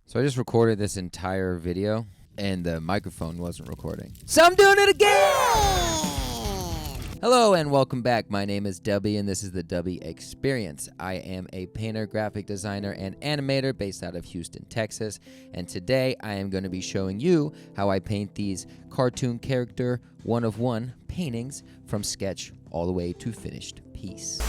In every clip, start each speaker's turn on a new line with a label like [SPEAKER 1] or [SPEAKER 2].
[SPEAKER 1] So I just recorded this entire video and the microphone wasn't recording. So I'm doing it again! Hello and welcome back. My name is Dubby and this is the Dubby Experience. I am a painter, graphic designer, and animator based out of Houston, Texas. And today I am going to be showing you how I paint these cartoon character one-of-one paintings from sketch all the way to finished piece.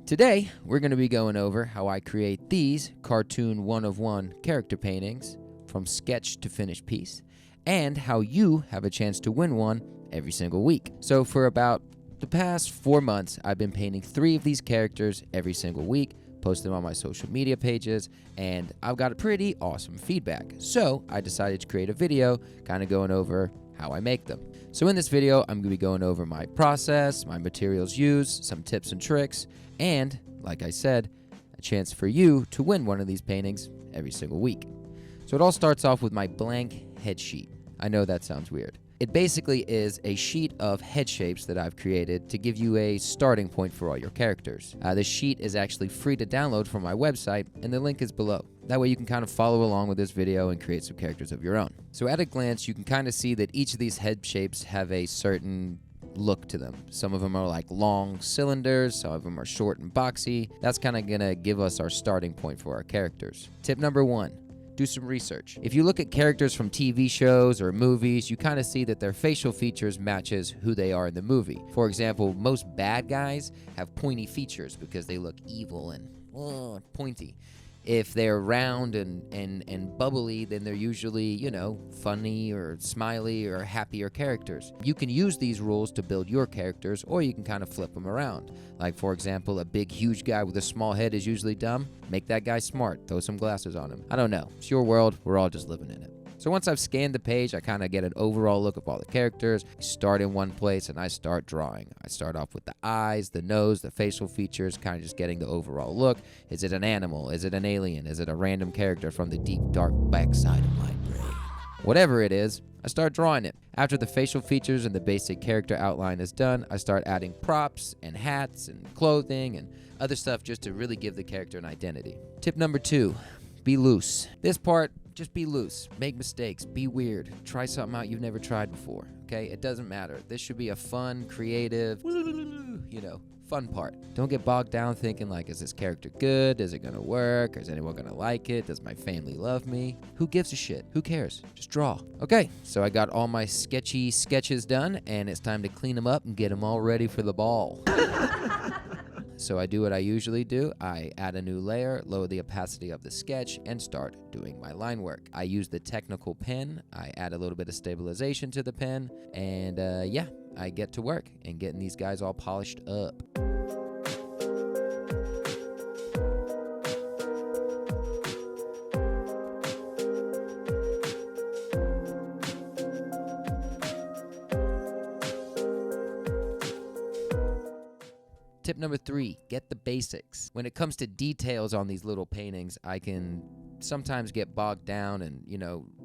[SPEAKER 1] Today, we're going to be going over how I create these cartoon one-of-one character paintings from sketch to finished piece, and how you have a chance to win one every single week. So for about the past 4 months, I've been painting 3 of these characters every single week, post them on my social media pages, and I've got a pretty awesome feedback. So I decided to create a video kind of going over how I make them. So in this video, I'm going to be going over my process, my materials used, some tips and tricks, and, like I said, a chance for you to win one of these paintings every single week. So it all starts off with my blank head sheet. I know that sounds weird. It basically is a sheet of head shapes that I've created to give you a starting point for all your characters. This sheet is actually free to download from my website, and the link is below. That way you can kind of follow along with this video and create some characters of your own. So at a glance, you can kind of see that each of these head shapes have a certain look to them. Some of them are like long cylinders, some of them are short and boxy. That's kind of gonna give us our starting point for our characters. Tip number 1. Do some research. If you look at characters from TV shows or movies, you kind of see that their facial features matches who they are in the movie. For example, most bad guys have pointy features because they look evil and pointy. If they're round and bubbly, then they're usually, funny or smiley or happier characters. You can use these rules to build your characters, or you can kind of flip them around. Like, for example, a big, huge guy with a small head is usually dumb. Make that guy smart. Throw some glasses on him. I don't know. It's your world. We're all just living in it. So once I've scanned the page, I kind of get an overall look of all the characters. I start in one place and I start drawing. I start off with the eyes, the nose, the facial features, kind of just getting the overall look. Is it an animal? Is it an alien? Is it a random character from the deep, dark backside of my brain? Whatever it is, I start drawing it. After the facial features and the basic character outline is done, I start adding props and hats and clothing and other stuff just to really give the character an identity. Tip number 2, be loose. This part, just be loose, make mistakes, be weird, try something out you've never tried before, okay? It doesn't matter. This should be a fun, creative, fun part. Don't get bogged down thinking like, is this character good? Is it gonna work? Is anyone gonna like it? Does my family love me? Who gives a shit? Who cares? Just draw. Okay, so I got all my sketchy sketches done, and it's time to clean them up and get them all ready for the ball. So I do what I usually do. I add a new layer, lower the opacity of the sketch, and start doing my line work. I use the technical pen. I add a little bit of stabilization to the pen, and I get to work and getting these guys all polished up. Tip number 3, get the basics. When it comes to details on these little paintings, I can sometimes get bogged down and,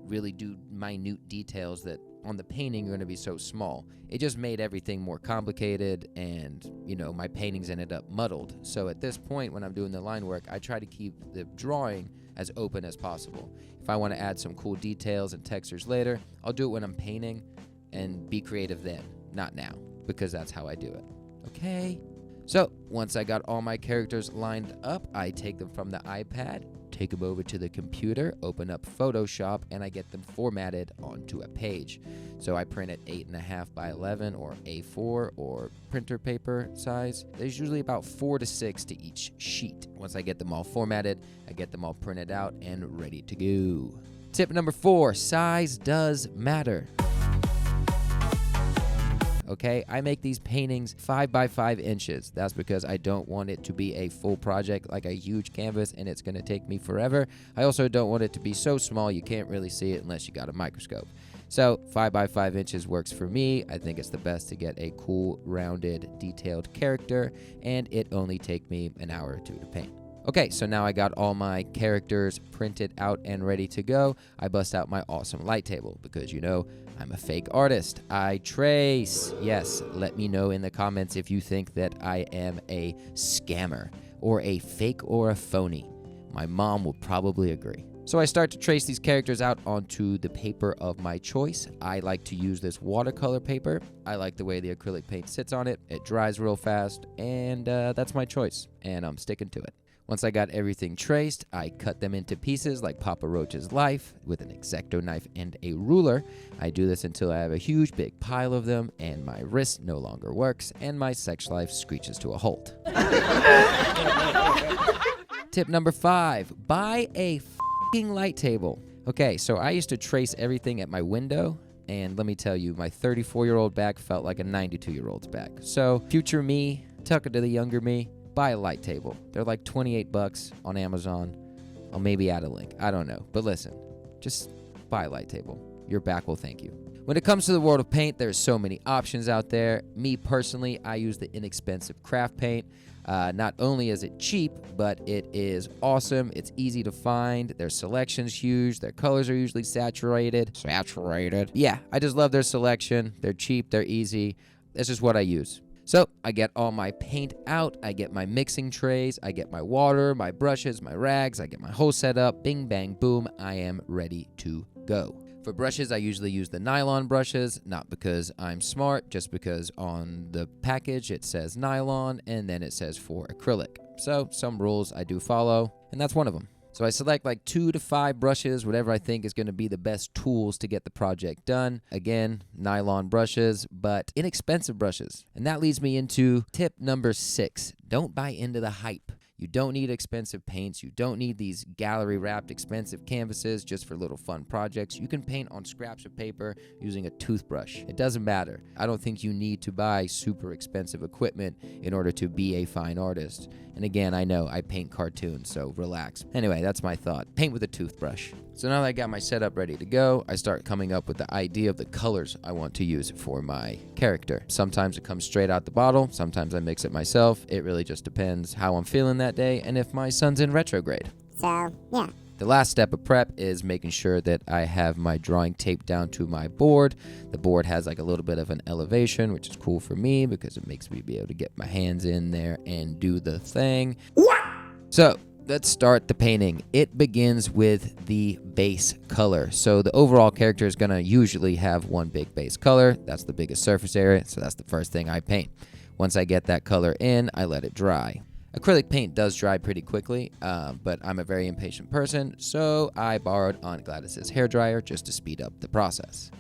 [SPEAKER 1] really do minute details that on the painting are going to be so small. It just made everything more complicated and, my paintings ended up muddled. So at this point, when I'm doing the line work, I try to keep the drawing as open as possible. If I want to add some cool details and textures later, I'll do it when I'm painting and be creative then, not now, because that's how I do it. Okay? So, once I got all my characters lined up, I take them from the iPad, take them over to the computer, open up Photoshop, and I get them formatted onto a page. So I print it 8.5 by 11 or A4 or printer paper size. There's usually about 4 to 6 to each sheet. Once I get them all formatted, I get them all printed out and ready to go. Tip number 4, size does matter. Okay, I make these paintings 5 by 5 inches. That's because I don't want it to be a full project like a huge canvas and it's gonna take me forever. I also don't want it to be so small you can't really see it unless you got a microscope. So 5 by 5 inches works for me. I think it's the best to get a cool, rounded, detailed character, and it only take me an hour or 2 to paint. Okay, so now I got all my characters printed out and ready to go. I bust out my awesome light table because, you know, I'm a fake artist. I trace. Yes, let me know in the comments if you think that I am a scammer or a fake or a phony. My mom will probably agree. So I start to trace these characters out onto the paper of my choice. I like to use this watercolor paper. I like the way the acrylic paint sits on it. It dries real fast, and that's my choice, and I'm sticking to it. Once I got everything traced, I cut them into pieces like Papa Roach's life with an X-Acto knife and a ruler. I do this until I have a huge big pile of them and my wrist no longer works and my sex life screeches to a halt. Tip number 5, buy a f***ing light table. Okay, so I used to trace everything at my window, and let me tell you, my 34-year-old back felt like a 92-year-old's back. So future me, tuck it to the younger me, buy a light table. They're like $28 on Amazon. I'll maybe add a link. I don't know. But listen, just buy a light table. Your back will thank you. When it comes to the world of paint, there's so many options out there. Me personally, I use the inexpensive craft paint. Not only is it cheap, but it is awesome. It's easy to find. Their selection's huge. Their colors are usually saturated. Yeah, I just love their selection. They're cheap. They're easy. That's just what I use. So I get all my paint out, I get my mixing trays, I get my water, my brushes, my rags, I get my whole setup, bing, bang, boom, I am ready to go. For brushes, I usually use the nylon brushes, not because I'm smart, just because on the package it says nylon and then it says for acrylic. So some rules I do follow, and that's one of them. So I select like 2 to 5 brushes, whatever I think is going to be the best tools to get the project done. Again, nylon brushes, but inexpensive brushes. And that leads me into tip number 6. Don't buy into the hype. You don't need expensive paints. You don't need these gallery-wrapped expensive canvases just for little fun projects. You can paint on scraps of paper using a toothbrush. It doesn't matter. I don't think you need to buy super expensive equipment in order to be a fine artist. And again, I know I paint cartoons, so relax. Anyway, that's my thought. Paint with a toothbrush. So now that I got my setup ready to go, I start coming up with the idea of the colors I want to use for my character. Sometimes it comes straight out the bottle. Sometimes I mix it myself. It really just depends how I'm feeling that day and if my sun's in retrograde.
[SPEAKER 2] So, yeah.
[SPEAKER 1] The last step of prep is making sure that I have my drawing taped down to my board. The board has like a little bit of an elevation, which is cool for me because it makes me be able to get my hands in there and do the thing. So let's start the painting. It begins with the base color. So the overall character is going to usually have one big base color. That's the biggest surface area, so that's the first thing I paint. Once I get that color in, I let it dry. Acrylic paint does dry pretty quickly, but I'm a very impatient person, so I borrowed Aunt Gladys's hairdryer just to speed up the process.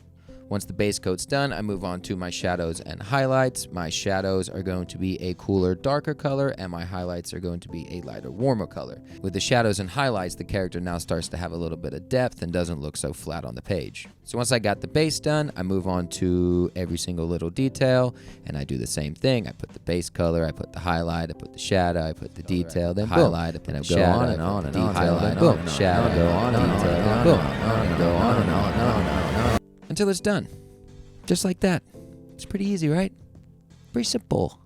[SPEAKER 1] Once the base coat's done, I move on to my shadows and highlights. My shadows are going to be a cooler, darker color, and my highlights are going to be a lighter, warmer color. With the shadows and highlights, the character now starts to have a little bit of depth and doesn't look so flat on the page. So once I got the base done, I move on to every single little detail, and I do the same thing. I put the base color, I put the highlight, I put the shadow, I put the detail, then highlight, and I go on and on and on, highlight, boom, shadow, go on, detail, boom, and go on and on and on and on. Until it's done. Just like that. It's pretty easy, right? Pretty simple.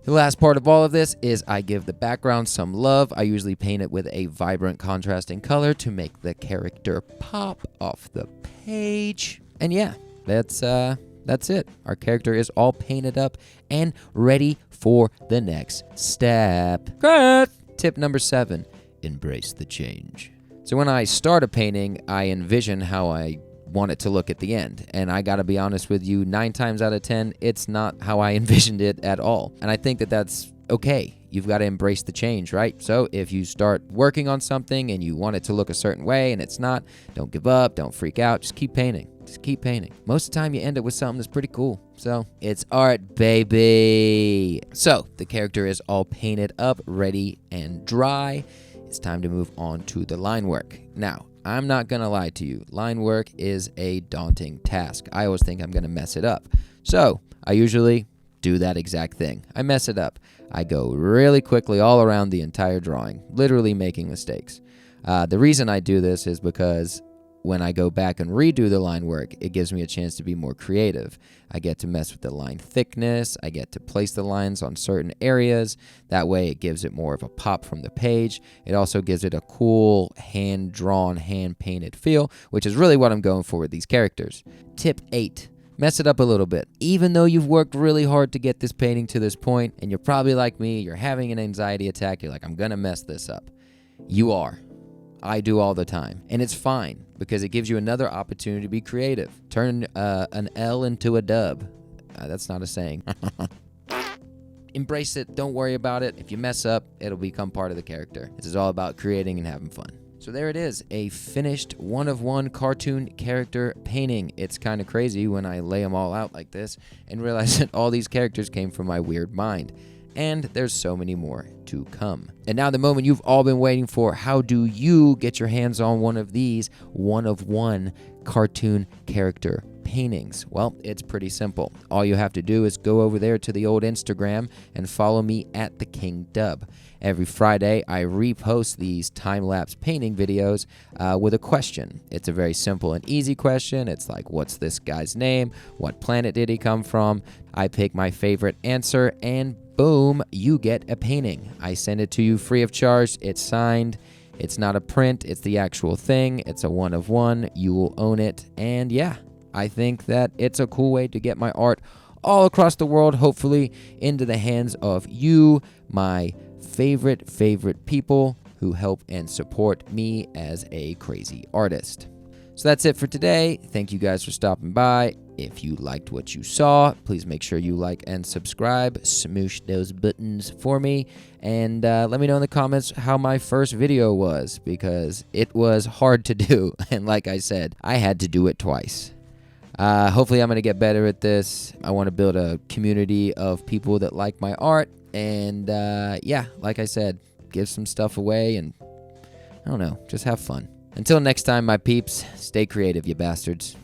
[SPEAKER 1] The last part of all of this is I give the background some love. I usually paint it with a vibrant contrasting color to make the character pop off the page. And yeah, that's it. Our character is all painted up and ready for the next step. Cut! Tip number 7, embrace the change. So when I start a painting, I envision how I want it to look at the end. And I gotta be honest with you, 9 times out of 10, it's not how I envisioned it at all. And I think that that's okay. You've got to embrace the change, right? So if you start working on something and you want it to look a certain way and it's not, don't give up, don't freak out, just keep painting. Just keep painting. Most of the time you end up with something that's pretty cool. So it's art, baby. So the character is all painted up, ready and dry. It's time to move on to the line work. Now, I'm not going to lie to you. Line work is a daunting task. I always think I'm going to mess it up. So I usually do that exact thing. I mess it up. I go really quickly all around the entire drawing, literally making mistakes. The reason I do this is because when I go back and redo the line work, it gives me a chance to be more creative. I get to mess with the line thickness. I get to place the lines on certain areas. That way it gives it more of a pop from the page. It also gives it a cool hand-drawn, hand-painted feel, which is really what I'm going for with these characters. Tip 8. Mess it up a little bit. Even though you've worked really hard to get this painting to this point, and you're probably like me, you're having an anxiety attack, you're like, I'm gonna mess this up. You are. I do all the time. And it's fine, because it gives you another opportunity to be creative. Turn an L into a dub. That's not a saying. Embrace it. Don't worry about it. If you mess up, it'll become part of the character. This is all about creating and having fun. So there it is, a finished one-of-one cartoon character painting. It's kind of crazy when I lay them all out like this and realize that all these characters came from my weird mind. And there's so many more to come. And now the moment you've all been waiting for, how do you get your hands on one of these one-of-one cartoon character paintings? Well, it's pretty simple. All you have to do is go over there to the old Instagram and follow me at The King Dub. Every Friday, I repost these time-lapse painting videos with a question. It's a very simple and easy question. It's like, what's this guy's name? What planet did he come from? I pick my favorite answer, and boom, you get a painting. I send it to you free of charge. It's signed. It's not a print. It's the actual thing. It's a one-of-one. You will own it. And yeah, I think that it's a cool way to get my art all across the world, hopefully into the hands of you, my favorite people who help and support me as a crazy artist. So that's it for today. Thank you guys for stopping by. If you liked what you saw, please make sure you like and subscribe. Smoosh those buttons for me. And let me know in the comments how my first video was, because it was hard to do. And like I said, I had to do it twice. Hopefully I'm going to get better at this. I want to build a community of people that like my art. And yeah, like I said, give some stuff away and, I don't know, just have fun. Until next time, my peeps, stay creative, you bastards.